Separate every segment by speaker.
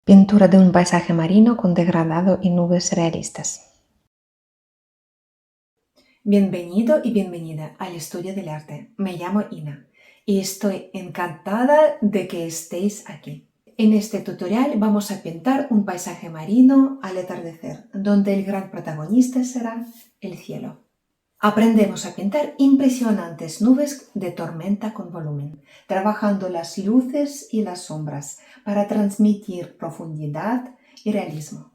Speaker 1: Pintura de un paisaje marino con degradado y nubes realistas.
Speaker 2: Bienvenido y bienvenida al Estudio del Arte. Me llamo Ina y estoy encantada de que estéis aquí. En este tutorial vamos a pintar un paisaje marino al atardecer, donde el gran protagonista será el cielo. Aprendemos a pintar impresionantes nubes de tormenta con volumen, trabajando las luces y las sombras para transmitir profundidad y realismo.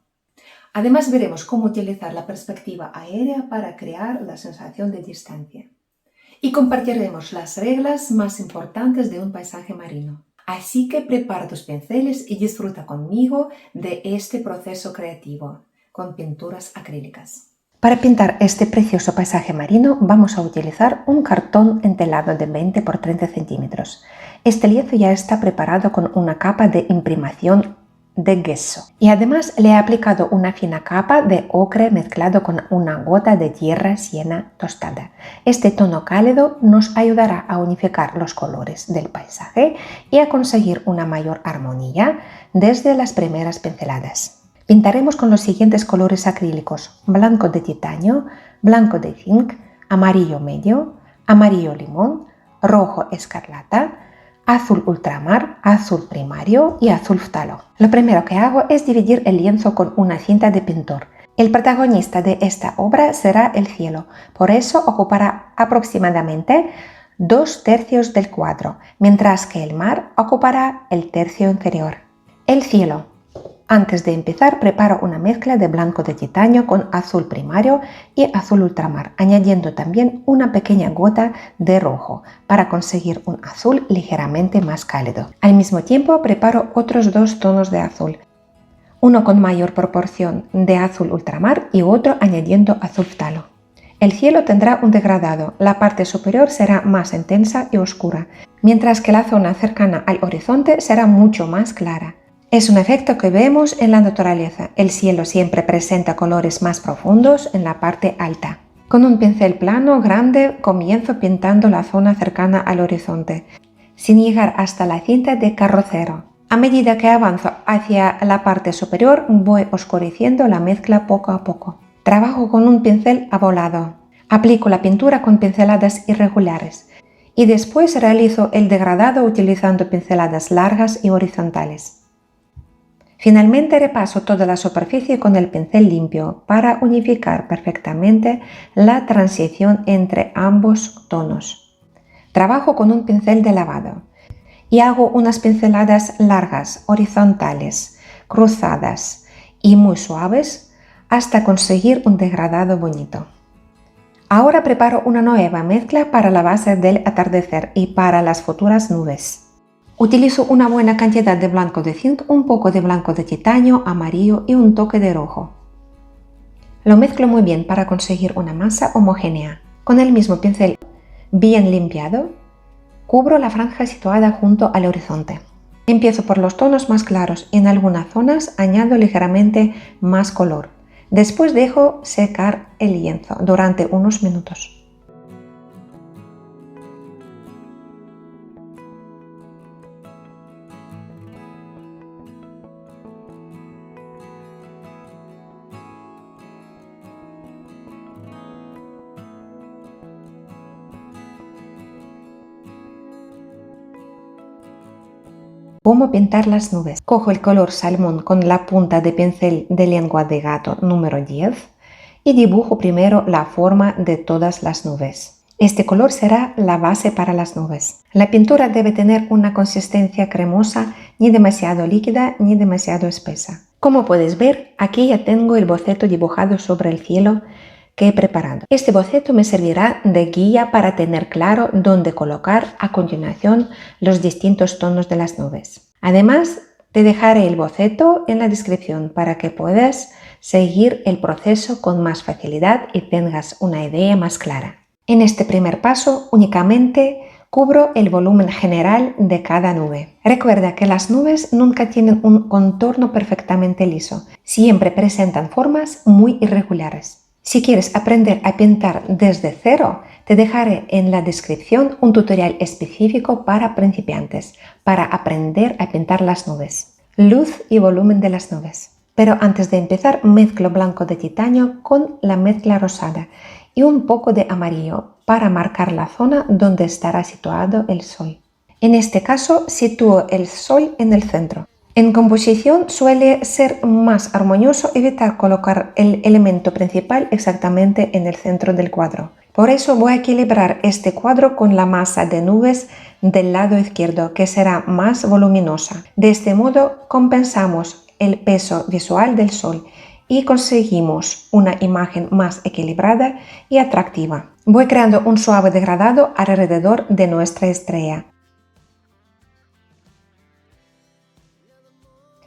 Speaker 2: Además, veremos cómo utilizar la perspectiva aérea para crear la sensación de distancia. Y compartiremos las reglas más importantes de un paisaje marino. Así que prepara tus pinceles y disfruta conmigo de este proceso creativo con pinturas acrílicas.
Speaker 1: Para pintar este precioso paisaje marino vamos a utilizar un cartón entelado de 20 por 30 centímetros. Este lienzo ya está preparado con una capa de imprimación de gesso y además le he aplicado una fina capa de ocre mezclado con una gota de tierra siena tostada. Este tono cálido nos ayudará a unificar los colores del paisaje y a conseguir una mayor armonía desde las primeras pinceladas. Pintaremos con los siguientes colores acrílicos: blanco de titanio, blanco de zinc, amarillo medio, amarillo limón, rojo escarlata, azul ultramar, azul primario y azul phtalo. Lo primero que hago es dividir el lienzo con una cinta de pintor. El protagonista de esta obra será el cielo, por eso ocupará aproximadamente 2/3 del cuadro, mientras que el mar ocupará el tercio inferior. El cielo. Antes de empezar, preparo una mezcla de blanco de titanio con azul primario y azul ultramar, añadiendo también una pequeña gota de rojo para conseguir un azul ligeramente más cálido. Al mismo tiempo, preparo otros dos tonos de azul, uno con mayor proporción de azul ultramar y otro añadiendo azul phtalo. El cielo tendrá un degradado, la parte superior será más intensa y oscura, mientras que la zona cercana al horizonte será mucho más clara. Es un efecto que vemos en la naturaleza. El cielo siempre presenta colores más profundos en la parte alta. Con un pincel plano grande comienzo pintando la zona cercana al horizonte, sin llegar hasta la cinta de carrocero. A medida que avanzo hacia la parte superior, voy oscureciendo la mezcla poco a poco. Trabajo con un pincel abolado. Aplico la pintura con pinceladas irregulares y después realizo el degradado utilizando pinceladas largas y horizontales. Finalmente repaso toda la superficie con el pincel limpio para unificar perfectamente la transición entre ambos tonos. Trabajo con un pincel de lavado y hago unas pinceladas largas, horizontales, cruzadas y muy suaves hasta conseguir un degradado bonito. Ahora preparo una nueva mezcla para la base del atardecer y para las futuras nubes. Utilizo una buena cantidad de blanco de zinc, un poco de blanco de titanio, amarillo y un toque de rojo. Lo mezclo muy bien para conseguir una masa homogénea. Con el mismo pincel bien limpiado, cubro la franja situada junto al horizonte. Empiezo por los tonos más claros y en algunas zonas añado ligeramente más color. Después dejo secar el lienzo durante unos minutos. ¿Cómo pintar las nubes? Cojo el color salmón con la punta de pincel de lengua de gato número 10 y dibujo primero la forma de todas las nubes. Este color será la base para las nubes. La pintura debe tener una consistencia cremosa, ni demasiado líquida ni demasiado espesa. Como puedes ver, aquí ya tengo el boceto dibujado sobre el cielo que he preparado. Este boceto me servirá de guía para tener claro dónde colocar a continuación los distintos tonos de las nubes. Además, te dejaré el boceto en la descripción para que puedas seguir el proceso con más facilidad y tengas una idea más clara. En este primer paso únicamente cubro el volumen general de cada nube. Recuerda que las nubes nunca tienen un contorno perfectamente liso, siempre presentan formas muy irregulares. Si quieres aprender a pintar desde cero, te dejaré en la descripción un tutorial específico para principiantes, para aprender a pintar las nubes. luz y volumen de las nubes. Pero antes de empezar, mezclo blanco de titanio con la mezcla rosada y un poco de amarillo para marcar la zona donde estará situado el sol. En este caso, sitúo el sol en el centro. En composición suele ser más armonioso evitar colocar el elemento principal exactamente en el centro del cuadro. Por eso voy a equilibrar este cuadro con la masa de nubes del lado izquierdo, que será más voluminosa. De este modo compensamos el peso visual del sol y conseguimos una imagen más equilibrada y atractiva. Voy creando un suave degradado alrededor de nuestra estrella.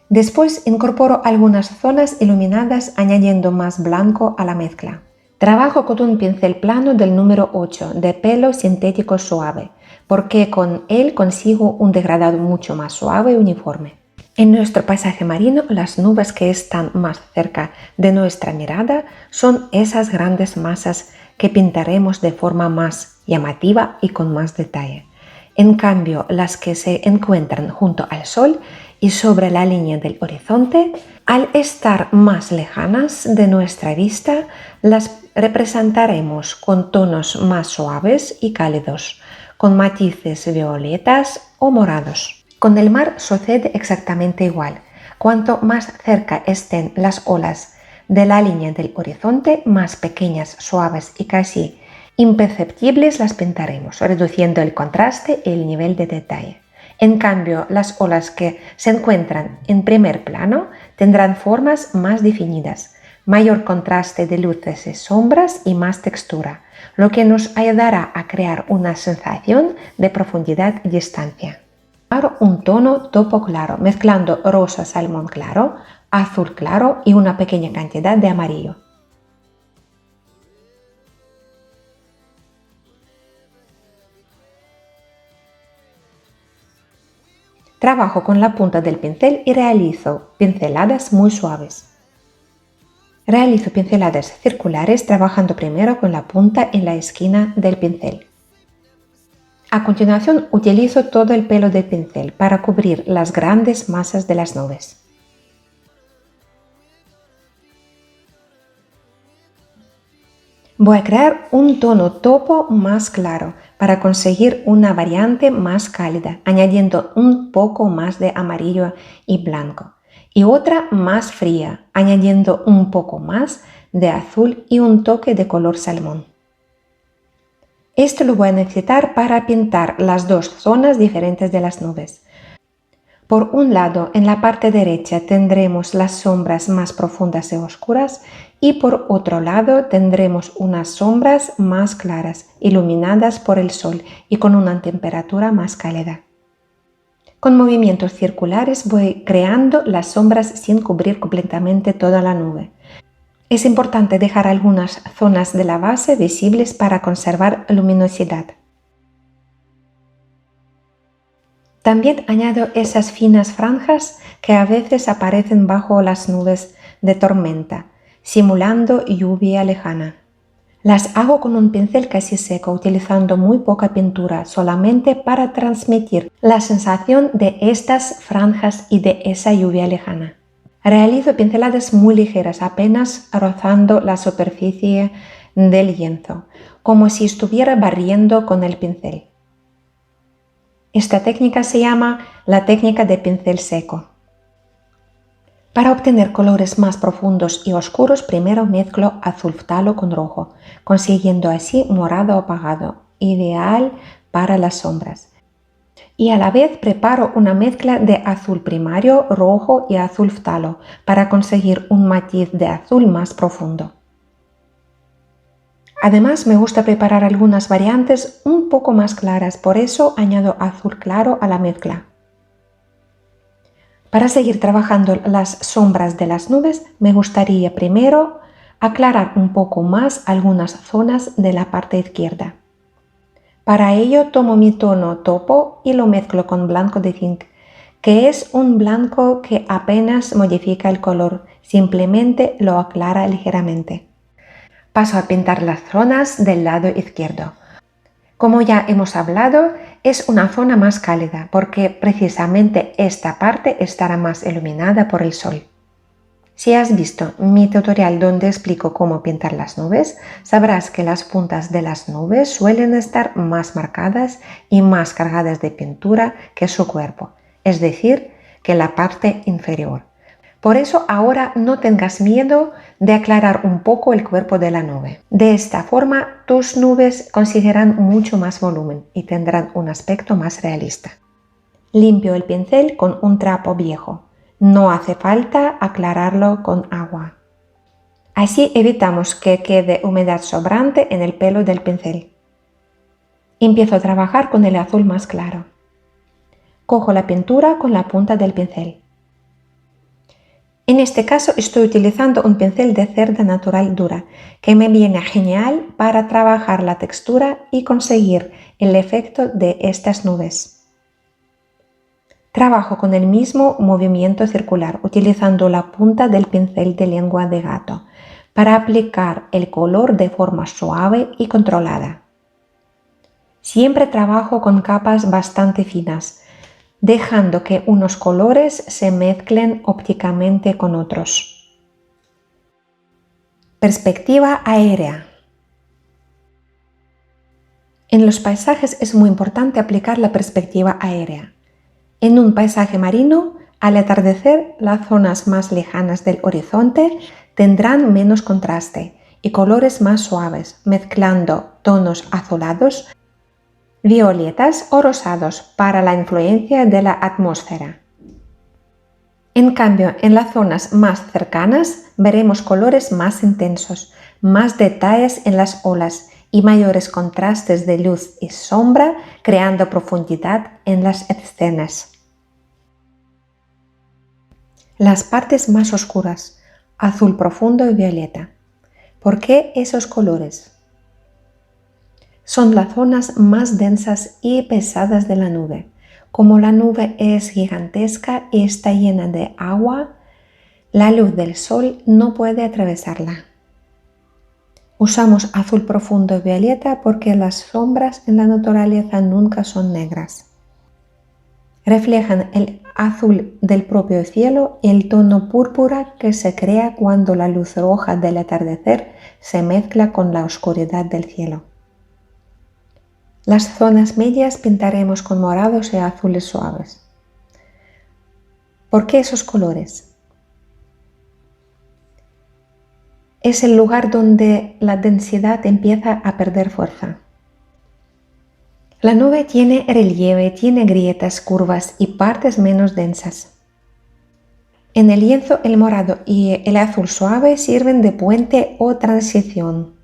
Speaker 1: Después incorporo algunas zonas iluminadas añadiendo más blanco a la mezcla. Trabajo con un pincel plano del número 8 de pelo sintético suave, porque con él consigo un degradado mucho más suave y uniforme. En nuestro paisaje marino, las nubes que están más cerca de nuestra mirada son esas grandes masas que pintaremos de forma más llamativa y con más detalle. En cambio, las que se encuentran junto al sol y sobre la línea del horizonte, al estar más lejanas de nuestra vista, las representaremos con tonos más suaves y cálidos, con matices violetas o morados. Con el mar sucede exactamente igual. Cuanto más cerca estén las olas de la línea del horizonte, más pequeñas, suaves y casi imperceptibles las pintaremos, reduciendo el contraste y el nivel de detalle. En cambio, las olas que se encuentran en primer plano tendrán formas más definidas, mayor contraste de luces y sombras y más textura, lo que nos ayudará a crear una sensación de profundidad y distancia. Preparo un tono topo claro, mezclando rosa salmón claro, azul claro y una pequeña cantidad de amarillo. Trabajo con la punta del pincel y realizo pinceladas muy suaves. Realizo pinceladas circulares trabajando primero con la punta en la esquina del pincel. A continuación utilizo todo el pelo del pincel para cubrir las grandes masas de las nubes. Voy a crear un tono topo más claro para conseguir una variante más cálida, añadiendo un poco más de amarillo y blanco, y otra más fría, añadiendo un poco más de azul y un toque de color salmón. Esto lo voy a necesitar para pintar las dos zonas diferentes de las nubes. Por un lado, en la parte derecha tendremos las sombras más profundas y oscuras y por otro lado tendremos unas sombras más claras, iluminadas por el sol y con una temperatura más cálida. Con movimientos circulares voy creando las sombras sin cubrir completamente toda la nube. Es importante dejar algunas zonas de la base visibles para conservar luminosidad. También añado esas finas franjas que a veces aparecen bajo las nubes de tormenta, simulando lluvia lejana. Las hago con un pincel casi seco, utilizando muy poca pintura, solamente para transmitir la sensación de estas franjas y de esa lluvia lejana. Realizo pinceladas muy ligeras, apenas rozando la superficie del lienzo, como si estuviera barriendo con el pincel. Esta técnica se llama la técnica de pincel seco. Para obtener colores más profundos y oscuros, primero mezclo azul phtalo con rojo, consiguiendo así morado apagado, ideal para las sombras. Y a la vez preparo una mezcla de azul primario, rojo y azul phtalo para conseguir un matiz de azul más profundo. Además, me gusta preparar algunas variantes un poco más claras, por eso añado azul claro a la mezcla. Para seguir trabajando las sombras de las nubes, me gustaría primero aclarar un poco más algunas zonas de la parte izquierda. Para ello tomo mi tono topo y lo mezclo con blanco de zinc, que es un blanco que apenas modifica el color, simplemente lo aclara ligeramente. Paso a pintar las zonas del lado izquierdo. Como ya hemos hablado, es una zona más cálida porque precisamente esta parte estará más iluminada por el sol. Si has visto mi tutorial donde explico cómo pintar las nubes, sabrás que las puntas de las nubes suelen estar más marcadas y más cargadas de pintura que su cuerpo, es decir, que la parte inferior. Por eso ahora no tengas miedo de aclarar un poco el cuerpo de la nube. De esta forma tus nubes conseguirán mucho más volumen y tendrán un aspecto más realista. Limpio el pincel con un trapo viejo. No hace falta aclararlo con agua. Así evitamos que quede humedad sobrante en el pelo del pincel. Empiezo a trabajar con el azul más claro. Cojo la pintura con la punta del pincel. En este caso estoy utilizando un pincel de cerda natural dura, que me viene genial para trabajar la textura y conseguir el efecto de estas nubes. Trabajo con el mismo movimiento circular, utilizando la punta del pincel de lengua de gato, para aplicar el color de forma suave y controlada. Siempre trabajo con capas bastante finas, dejando que unos colores se mezclen ópticamente con otros. Perspectiva aérea. En los paisajes es muy importante aplicar la perspectiva aérea. En un paisaje marino, al atardecer, las zonas más lejanas del horizonte tendrán menos contraste y colores más suaves, mezclando tonos azulados, violetas o rosados para la influencia de la atmósfera. En cambio, en las zonas más cercanas veremos colores más intensos, más detalles en las olas y mayores contrastes de luz y sombra, creando profundidad en las escenas. Las partes más oscuras, azul profundo y violeta. ¿Por qué esos colores? Son las zonas más densas y pesadas de la nube. Como la nube es gigantesca y está llena de agua, la luz del sol no puede atravesarla. Usamos azul profundo y violeta porque las sombras en la naturaleza nunca son negras. Reflejan el azul del propio cielo y el tono púrpura que se crea cuando la luz roja del atardecer se mezcla con la oscuridad del cielo. Las zonas medias pintaremos con morados y azules suaves. ¿Por qué esos colores? Es el lugar donde la densidad empieza a perder fuerza. La nube tiene relieve, tiene grietas, curvas y partes menos densas. En el lienzo el morado y el azul suave sirven de puente o transición.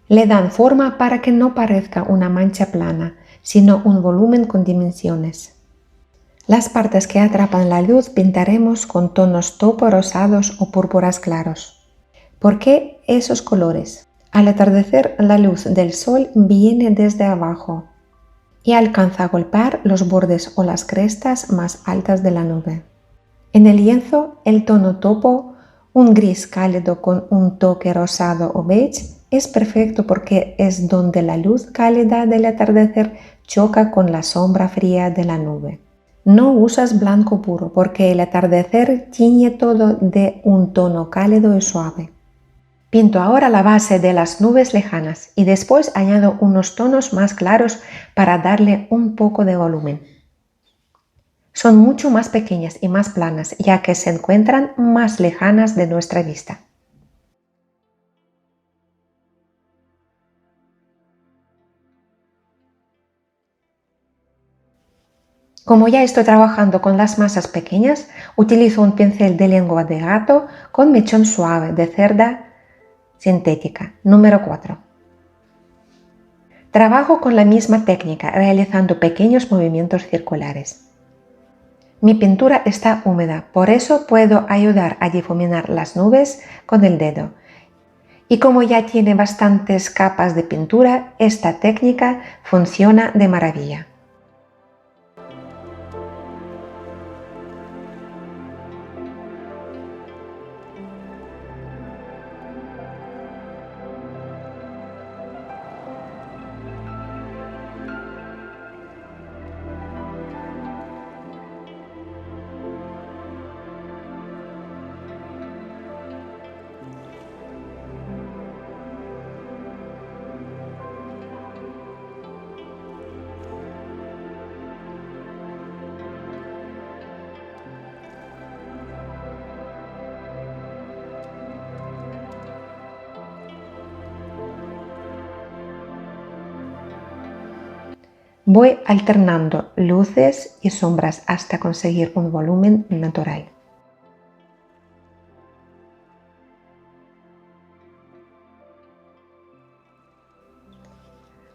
Speaker 1: Le dan forma para que no parezca una mancha plana, sino un volumen con dimensiones. Las partes que atrapan la luz pintaremos con tonos taupe rosados o púrpuras claros. ¿Por qué esos colores? Al atardecer la luz del sol viene desde abajo y alcanza a golpear los bordes o las crestas más altas de la nube. En el lienzo el tono taupe, un gris cálido con un toque rosado o beige, es perfecto porque es donde la luz cálida del atardecer choca con la sombra fría de la nube. No usas blanco puro porque el atardecer tiñe todo de un tono cálido y suave. Pinto ahora la base de las nubes lejanas y después añado unos tonos más claros para darle un poco de volumen. Son mucho más pequeñas y más planas ya que se encuentran más lejanas de nuestra vista. Como ya estoy trabajando con las masas pequeñas, utilizo un pincel de lengua de gato con mechón suave de cerda sintética, número 4. Trabajo con la misma técnica, realizando pequeños movimientos circulares. Mi pintura está húmeda, por eso puedo ayudar a difuminar las nubes con el dedo. Y como ya tiene bastantes capas de pintura, esta técnica funciona de maravilla. Voy alternando luces y sombras hasta conseguir un volumen natural.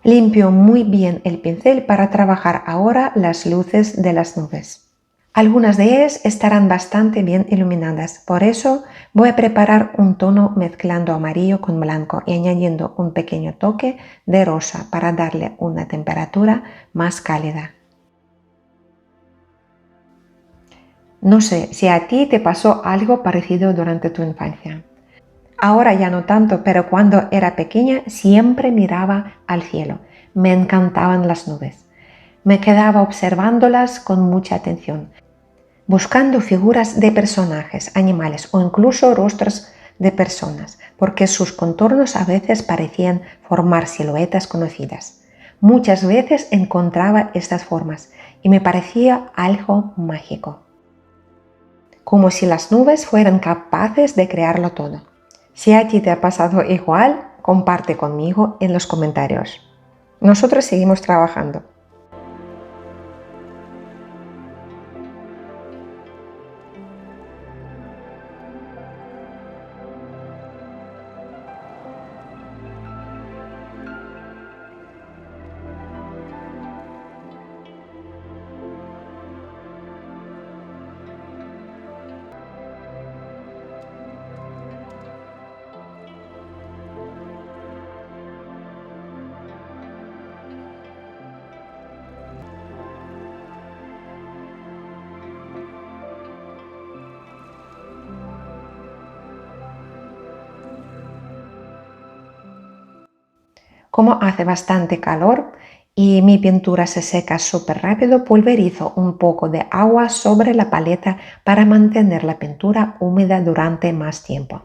Speaker 1: Limpio muy bien el pincel para trabajar ahora las luces de las nubes. Algunas de ellas estarán bastante bien iluminadas, por eso voy a preparar un tono mezclando amarillo con blanco y añadiendo un pequeño toque de rosa para darle una temperatura más cálida. No sé si a ti te pasó algo parecido durante tu infancia. Ahora ya no tanto, pero cuando era pequeña siempre miraba al cielo. Me encantaban las nubes. Me quedaba observándolas con mucha atención, buscando figuras de personajes, animales o incluso rostros de personas, porque sus contornos a veces parecían formar siluetas conocidas. Muchas veces encontraba estas formas y me parecía algo mágico, como si las nubes fueran capaces de crearlo todo. Si a ti te ha pasado igual, comparte conmigo en los comentarios. Nosotros seguimos trabajando. Como hace bastante calor y mi pintura se seca súper rápido, pulverizo un poco de agua sobre la paleta para mantener la pintura húmeda durante más tiempo.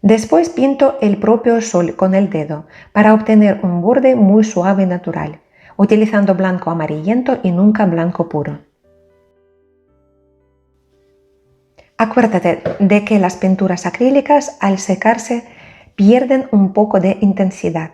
Speaker 1: Después pinto el propio sol con el dedo para obtener un borde muy suave y natural, utilizando blanco amarillento y nunca blanco puro. Acuérdate de que las pinturas acrílicas al secarse pierden un poco de intensidad.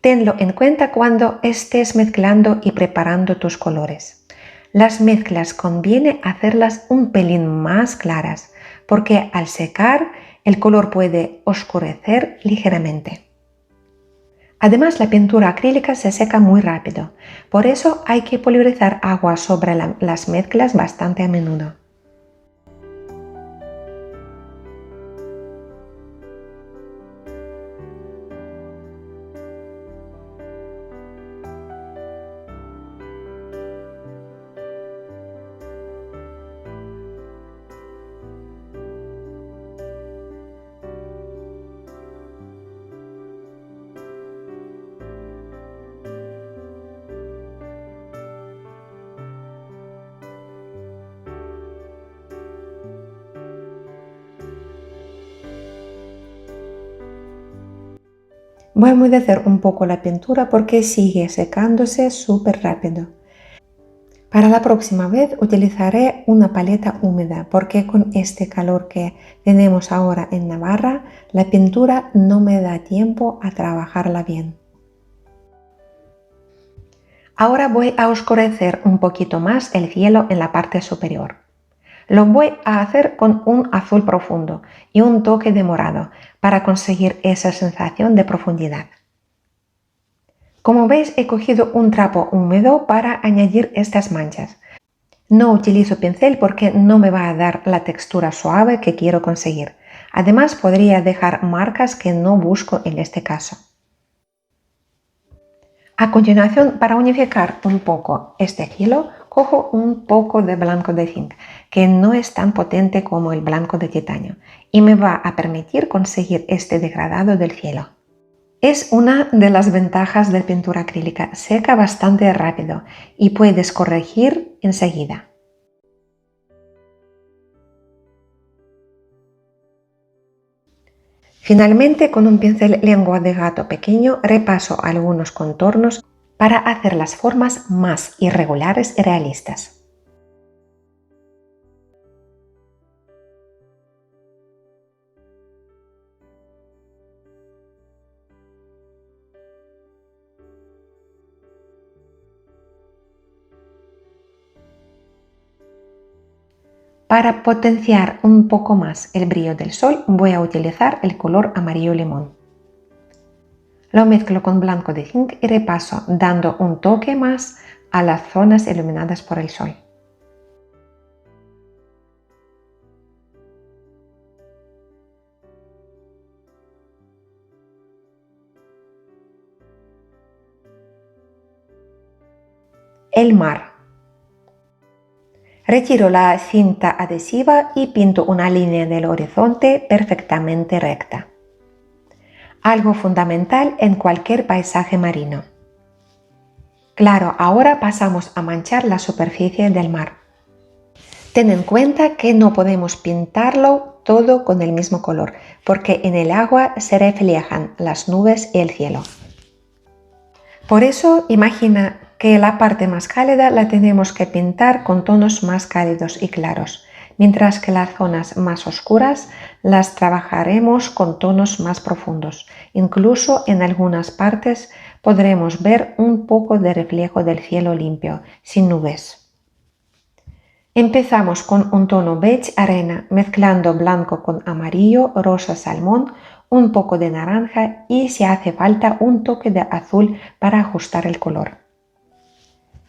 Speaker 1: Tenlo en cuenta cuando estés mezclando y preparando tus colores. Las mezclas conviene hacerlas un pelín más claras, porque al secar el color puede oscurecer ligeramente. Además, la pintura acrílica se seca muy rápido, por eso hay que pulverizar agua sobre las mezclas bastante a menudo. Voy a humedecer un poco la pintura porque sigue secándose súper rápido. Para la próxima vez utilizaré una paleta húmeda porque con este calor que tenemos ahora en Navarra, la pintura no me da tiempo a trabajarla bien. Ahora voy a oscurecer un poquito más el cielo en la parte superior. Lo voy a hacer con un azul profundo y un toque de morado para conseguir esa sensación de profundidad. Como veis, he cogido un trapo húmedo para añadir estas manchas. No utilizo pincel porque no me va a dar la textura suave que quiero conseguir. Además, podría dejar marcas que no busco en este caso. A continuación, para unificar un poco este hilo, cojo un poco de blanco de zinc, que no es tan potente como el blanco de titanio, y me va a permitir conseguir este degradado del cielo. Es una de las ventajas de la pintura acrílica, seca bastante rápido y puedes corregir enseguida. Finalmente, con un pincel lengua de gato pequeño, repaso algunos contornos para hacer las formas más irregulares y realistas. Para potenciar un poco más el brillo del sol, voy a utilizar el color amarillo limón. Lo mezclo con blanco de zinc y repaso, dando un toque más a las zonas iluminadas por el sol. El mar. Retiro la cinta adhesiva y pinto una línea del horizonte perfectamente recta. Algo fundamental en cualquier paisaje marino. Claro, ahora pasamos a manchar la superficie del mar. Ten en cuenta que no podemos pintarlo todo con el mismo color, porque en el agua se reflejan las nubes y el cielo. Por eso, imagina que la parte más cálida la tenemos que pintar con tonos más cálidos y claros, mientras que las zonas más oscuras las trabajaremos con tonos más profundos. Incluso en algunas partes podremos ver un poco de reflejo del cielo limpio, sin nubes. Empezamos con un tono beige arena, mezclando blanco con amarillo, rosa salmón, un poco de naranja y, si hace falta, un toque de azul para ajustar el color.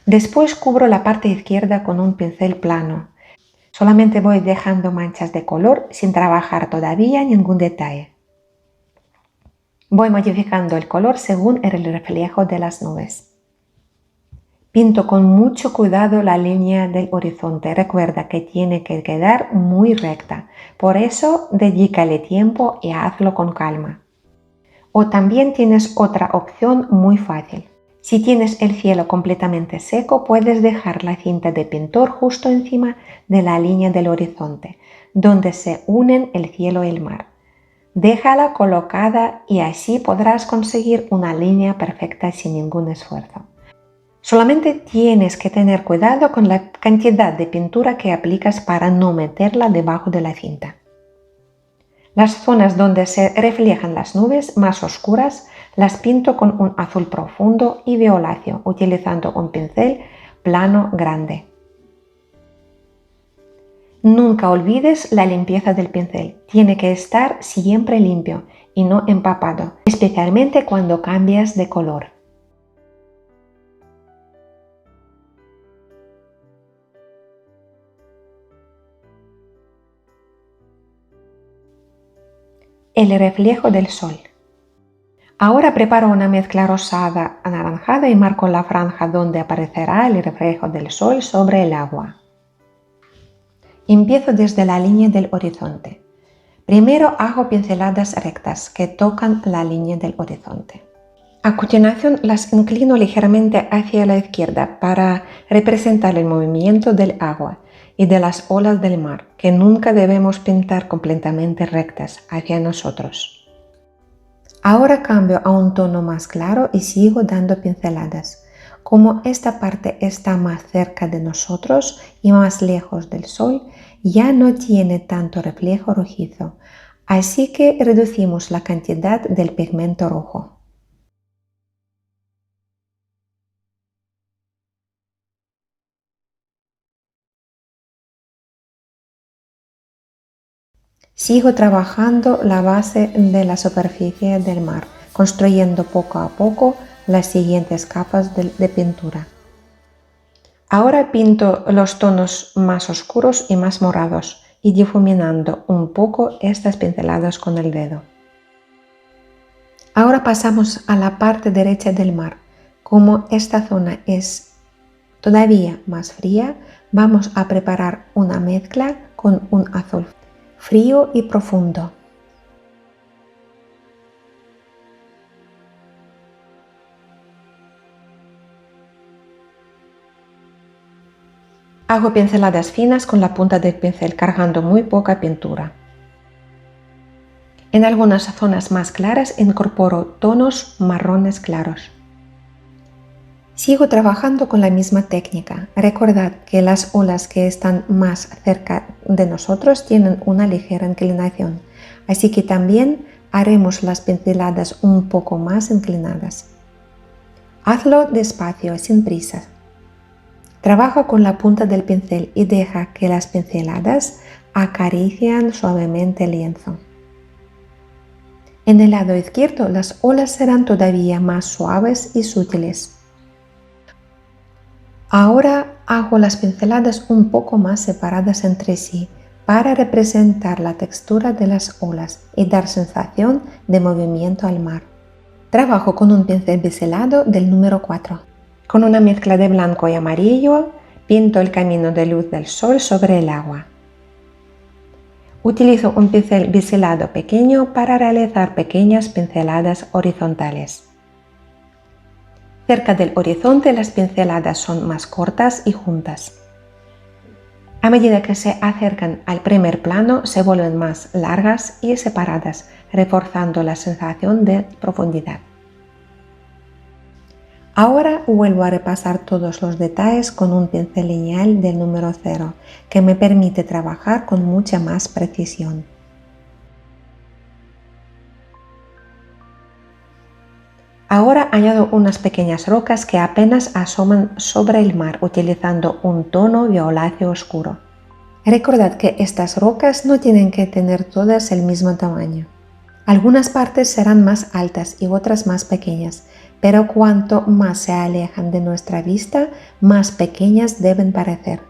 Speaker 1: Después cubro la parte izquierda con un pincel plano. Solamente voy dejando manchas de color sin trabajar todavía ningún detalle. Voy modificando el color según el reflejo de las nubes. Pinto con mucho cuidado la línea del horizonte. Recuerda que tiene que quedar muy recta. Por eso, dedícale tiempo y hazlo con calma. O también tienes otra opción muy fácil. Si tienes el cielo completamente seco, puedes dejar la cinta de pintor justo encima de la línea del horizonte, donde se unen el cielo y el mar. Déjala colocada y así podrás conseguir una línea perfecta sin ningún esfuerzo. Solamente tienes que tener cuidado con la cantidad de pintura que aplicas para no meterla debajo de la cinta. Las zonas donde se reflejan las nubes más oscuras las pinto con un azul profundo y violáceo, utilizando un pincel plano grande. Nunca olvides la limpieza del pincel. Tiene que estar siempre limpio y no empapado, especialmente cuando cambias de color. El reflejo del sol. Ahora preparo una mezcla rosada anaranjada y marco la franja donde aparecerá el reflejo del sol sobre el agua. Empiezo desde la línea del horizonte. Primero hago pinceladas rectas que tocan la línea del horizonte. A continuación las inclino ligeramente hacia la izquierda para representar el movimiento del agua y de las olas del mar, que nunca debemos pintar completamente rectas hacia nosotros. Ahora cambio a un tono más claro y sigo dando pinceladas. Como esta parte está más cerca de nosotros y más lejos del sol, ya no tiene tanto reflejo rojizo, así que reducimos la cantidad del pigmento rojo. Sigo trabajando la base de la superficie del mar, construyendo poco a poco las siguientes capas de pintura. Ahora pinto los tonos más oscuros y más morados y difuminando un poco estas pinceladas con el dedo. Ahora pasamos a la parte derecha del mar. Como esta zona es todavía más fría, vamos a preparar una mezcla con un azul frío y profundo. Hago pinceladas finas con la punta del pincel cargando muy poca pintura. En algunas zonas más claras incorporo tonos marrones claros. Sigo trabajando con la misma técnica. Recordad que las olas que están más cerca de nosotros tienen una ligera inclinación, así que también haremos las pinceladas un poco más inclinadas. Hazlo despacio, sin prisa. Trabaja con la punta del pincel y deja que las pinceladas acaricien suavemente el lienzo. En el lado izquierdo las olas serán todavía más suaves y sutiles. Ahora hago las pinceladas un poco más separadas entre sí para representar la textura de las olas y dar sensación de movimiento al mar. Trabajo con un pincel biselado del número 4. Con una mezcla de blanco y amarillo pinto el camino de luz del sol sobre el agua. Utilizo un pincel biselado pequeño para realizar pequeñas pinceladas horizontales. Cerca del horizonte las pinceladas son más cortas y juntas. A medida que se acercan al primer plano se vuelven más largas y separadas, reforzando la sensación de profundidad. Ahora vuelvo a repasar todos los detalles con un pincel lineal del número 0, que me permite trabajar con mucha más precisión. Ahora añado unas pequeñas rocas que apenas asoman sobre el mar utilizando un tono violáceo oscuro. Recordad que estas rocas no tienen que tener todas el mismo tamaño. Algunas partes serán más altas y otras más pequeñas, pero cuanto más se alejan de nuestra vista, más pequeñas deben parecer.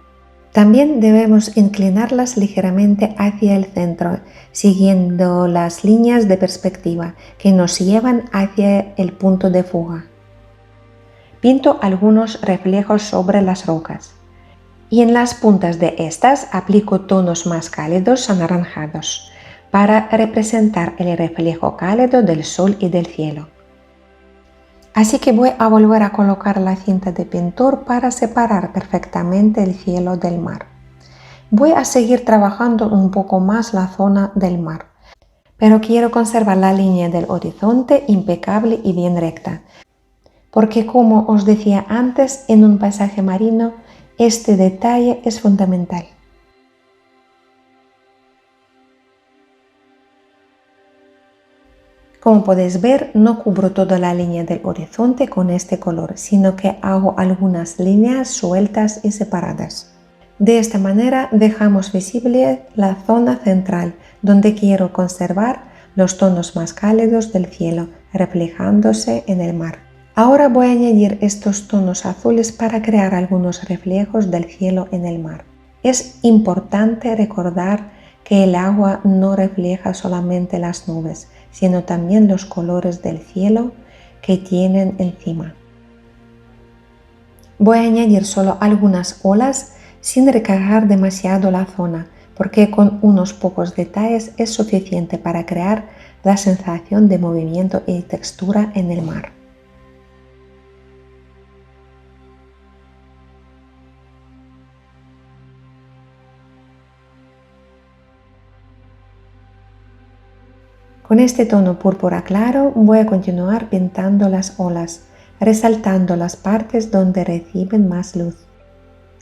Speaker 1: También debemos inclinarlas ligeramente hacia el centro, siguiendo las líneas de perspectiva que nos llevan hacia el punto de fuga. Pinto algunos reflejos sobre las rocas y en las puntas de estas aplico tonos más cálidos anaranjados para representar el reflejo cálido del sol y del cielo. Así que voy a volver a colocar la cinta de pintor para separar perfectamente el cielo del mar. Voy a seguir trabajando un poco más la zona del mar, pero quiero conservar la línea del horizonte impecable y bien recta, porque como os decía antes, en un paisaje marino este detalle es fundamental. Como podéis ver, no cubro toda la línea del horizonte con este color, sino que hago algunas líneas sueltas y separadas. De esta manera dejamos visible la zona central, donde quiero conservar los tonos más cálidos del cielo, reflejándose en el mar. Ahora voy a añadir estos tonos azules para crear algunos reflejos del cielo en el mar. Es importante recordar que el agua no refleja solamente las nubes, sino también los colores del cielo que tienen encima. Voy a añadir solo algunas olas sin recargar demasiado la zona, porque con unos pocos detalles es suficiente para crear la sensación de movimiento y textura en el mar. Con este tono púrpura claro voy a continuar pintando las olas, resaltando las partes donde reciben más luz.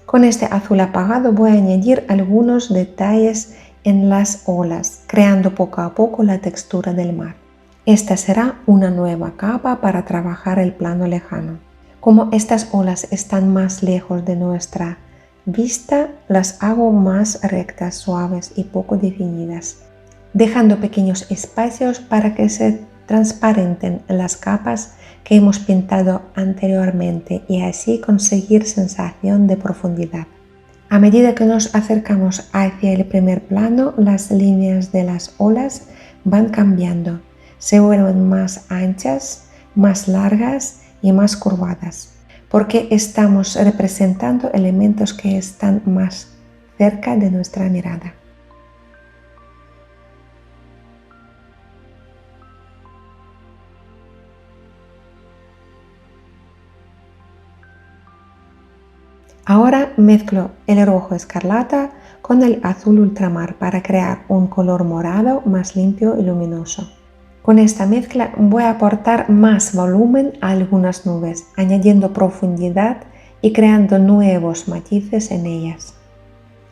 Speaker 1: Con este azul apagado voy a añadir algunos detalles en las olas, creando poco a poco la textura del mar. Esta será una nueva capa para trabajar el plano lejano. Como estas olas están más lejos de nuestra vista, las hago más rectas, suaves y poco definidas, dejando pequeños espacios para que se transparenten las capas que hemos pintado anteriormente y así conseguir sensación de profundidad. A medida que nos acercamos hacia el primer plano, las líneas de las olas van cambiando, se vuelven más anchas, más largas y más curvadas, porque estamos representando elementos que están más cerca de nuestra mirada. Ahora mezclo el rojo escarlata con el azul ultramar para crear un color morado más limpio y luminoso. Con esta mezcla voy a aportar más volumen a algunas nubes, añadiendo profundidad y creando nuevos matices en ellas.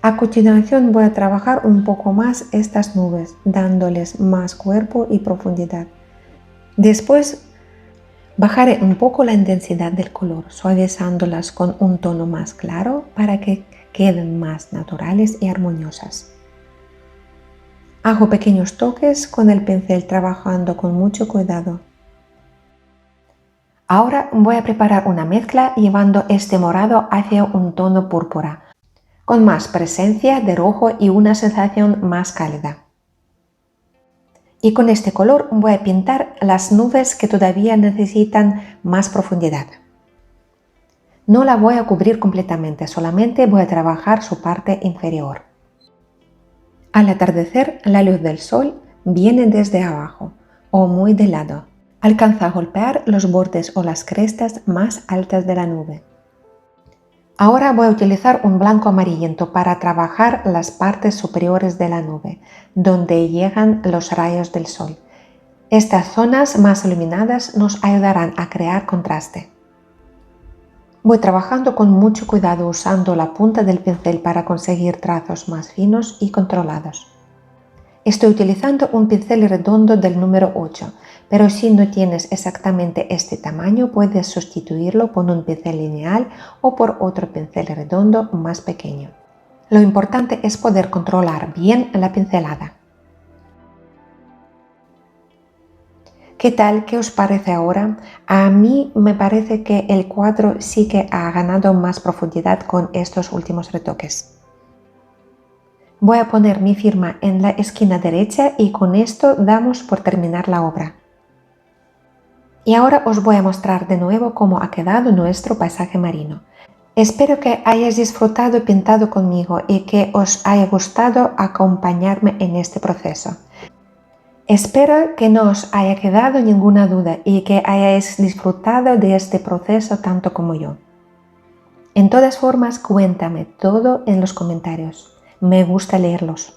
Speaker 1: A continuación voy a trabajar un poco más estas nubes, dándoles más cuerpo y profundidad. Después bajaré un poco la intensidad del color, suavizándolas con un tono más claro para que queden más naturales y armoniosas. Hago pequeños toques con el pincel trabajando con mucho cuidado. Ahora voy a preparar una mezcla llevando este morado hacia un tono púrpura, con más presencia de rojo y una sensación más cálida. Y con este color voy a pintar las nubes que todavía necesitan más profundidad. No la voy a cubrir completamente, solamente voy a trabajar su parte inferior. Al atardecer, la luz del sol viene desde abajo o muy de lado. Alcanza a golpear los bordes o las crestas más altas de la nube. Ahora voy a utilizar un blanco amarillento para trabajar las partes superiores de la nube, donde llegan los rayos del sol. Estas zonas más iluminadas nos ayudarán a crear contraste. Voy trabajando con mucho cuidado usando la punta del pincel para conseguir trazos más finos y controlados. Estoy utilizando un pincel redondo del número 8, pero si no tienes exactamente este tamaño puedes sustituirlo por un pincel lineal o por otro pincel redondo más pequeño. Lo importante es poder controlar bien la pincelada. ¿Qué tal? ¿Qué os parece ahora? A mí me parece que el cuadro sí que ha ganado más profundidad con estos últimos retoques. Voy a poner mi firma en la esquina derecha y con esto damos por terminar la obra. Y ahora os voy a mostrar de nuevo cómo ha quedado nuestro paisaje marino. Espero que hayáis disfrutado pintando conmigo y que os haya gustado acompañarme en este proceso. Espero que no os haya quedado ninguna duda y que hayáis disfrutado de este proceso tanto como yo. En todas formas, cuéntame todo en los comentarios. Me gusta leerlos.